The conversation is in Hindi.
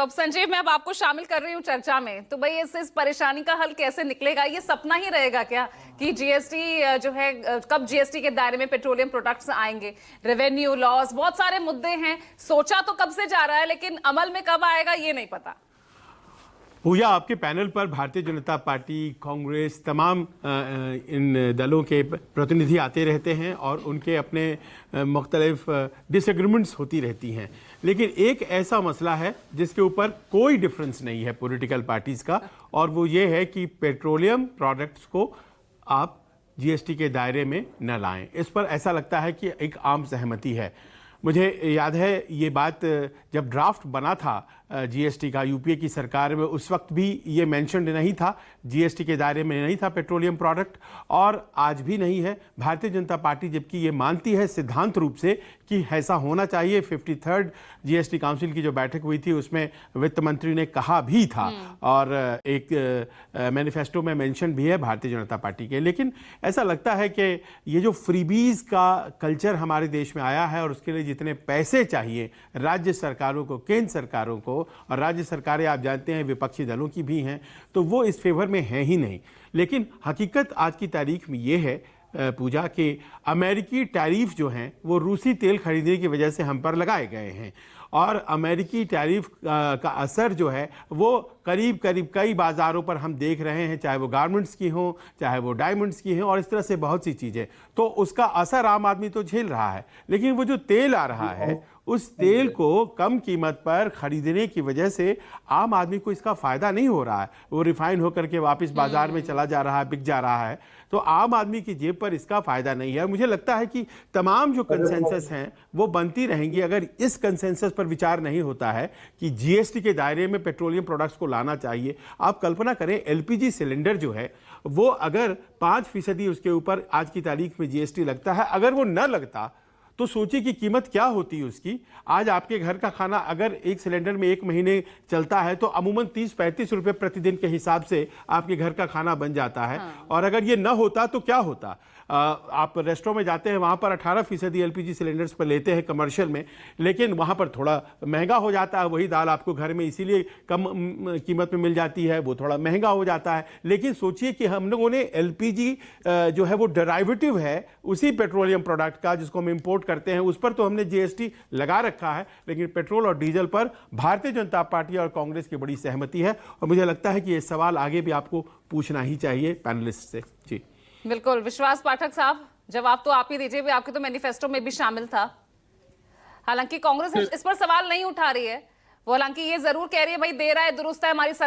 अब संजीव, मैं अब आपको शामिल कर रही हूँ चर्चा में। तो भाई इस परेशानी का हल कैसे निकलेगा? ये सपना ही रहेगा क्या कि जीएसटी जो है, कब जीएसटी के दायरे में पेट्रोलियम प्रोडक्ट्स आएंगे? रेवेन्यू लॉस, बहुत सारे मुद्दे हैं। सोचा तो कब से जा रहा है, लेकिन अमल में कब आएगा ये नहीं पता। पूजा, आपके पैनल पर भारतीय जनता पार्टी, कांग्रेस, तमाम इन दलों के प्रतिनिधि आते रहते हैं और उनके अपने मुख्तलिफ डिसएग्रीमेंट्स होती रहती हैं। लेकिन एक ऐसा मसला है जिसके ऊपर कोई डिफरेंस नहीं है पॉलिटिकल पार्टीज़ का, और वो ये है कि पेट्रोलियम प्रोडक्ट्स को आप जीएसटी के दायरे में न लाएं। इस पर ऐसा लगता है कि एक आम सहमति है। मुझे याद है ये बात जब ड्राफ्ट बना था जीएसटी का यूपीए की सरकार में, उस वक्त भी ये मेंशन्ड नहीं था, जीएसटी के दायरे में नहीं था पेट्रोलियम प्रोडक्ट, और आज भी नहीं है। भारतीय जनता पार्टी जबकि ये मानती है सिद्धांत रूप से कि ऐसा होना चाहिए। 53rd जीएसटी काउंसिल की जो बैठक हुई थी उसमें वित्त मंत्री ने कहा भी था और एक मैनिफेस्टो में मेंशन भी है भारतीय जनता पार्टी के। लेकिन ऐसा लगता है कि ये जो फ्रीबीज का कल्चर हमारे देश में आया है और उसके लिए जितने पैसे चाहिए राज्य सरकारों को, केंद्र सरकारों को, और राज्य सरकारें आप जानते हैं विपक्षी दलों की भी हैं, तो वो इस फेवर में हैं ही नहीं। लेकिन हकीकत आज की तारीख में ये है पूजा कि अमेरिकी टैरिफ जो हैं वो रूसी तेल खरीदने की वजह से हम पर लगाए गए हैं, और अमेरिकी टैरिफ का असर जो है वो करीब करीब कई बाज़ारों पर हम देख रहे हैं, चाहे वो गारमेंट्स की हों, चाहे वो डायमंड्स की हों, और इस तरह से बहुत सी चीज़ें। तो उसका असर आम आदमी तो झेल रहा है, लेकिन वो जो तेल आ रहा है उस तेल को कम कीमत पर खरीदने की वजह से आम आदमी को इसका फ़ायदा नहीं हो रहा है। वो रिफाइन होकर के वापस बाज़ार में चला जा रहा है, बिक जा रहा है, तो आम आदमी की जेब पर इसका फ़ायदा नहीं है। मुझे लगता है कि तमाम जो कंसेंसस हैं वो बनती रहेंगी अगर इस कंसेंसस पर विचार नहीं होता है कि जीएसटी के दायरे में पेट्रोलियम प्रोडक्ट्स को लाना चाहिए। आप कल्पना करें, एलपीजी सिलेंडर जो है वो अगर 5% उसके ऊपर आज की तारीख में जीएसटी लगता है, अगर वो न लगता तो सोचिए कि कीमत क्या होती उसकी। आज आपके घर का खाना अगर एक सिलेंडर में 1 महीने चलता है तो अमूमन 30-35 रुपए प्रतिदिन के हिसाब से आपके घर का खाना बन जाता है। और अगर ये न होता तो क्या होता? आप रेस्टोरेंट में जाते हैं, वहाँ पर 18% एलपीजी सिलेंडर्स पर लेते हैं कमर्शियल में, लेकिन वहाँ पर थोड़ा महंगा हो जाता है। वही दाल आपको घर में इसीलिए कम कीमत में मिल जाती है, वो थोड़ा महंगा हो जाता है। लेकिन सोचिए कि हम लोगों ने एलपीजी जो है वो डेराइवेटिव है उसी पेट्रोलियम प्रोडक्ट का जिसको हम इम्पोर्ट करते हैं, उस पर तो हमने जीएसटी लगा रखा है, लेकिन पेट्रोल और डीजल पर भारतीय जनता पार्टी और कांग्रेस की बड़ी सहमति है। और मुझे लगता है कि ये सवाल आगे भी आपको पूछना ही चाहिए पैनलिस्ट से। जी बिल्कुल। विश्वास पाठक साहब, जवाब तो आप ही दीजिए, भी आपके तो मैनिफेस्टो में भी शामिल था। हालांकि कांग्रेस इस पर सवाल नहीं उठा रही है, वो हालांकि ये जरूर कह रही है भाई दे रहा है दुरुस्त है हमारी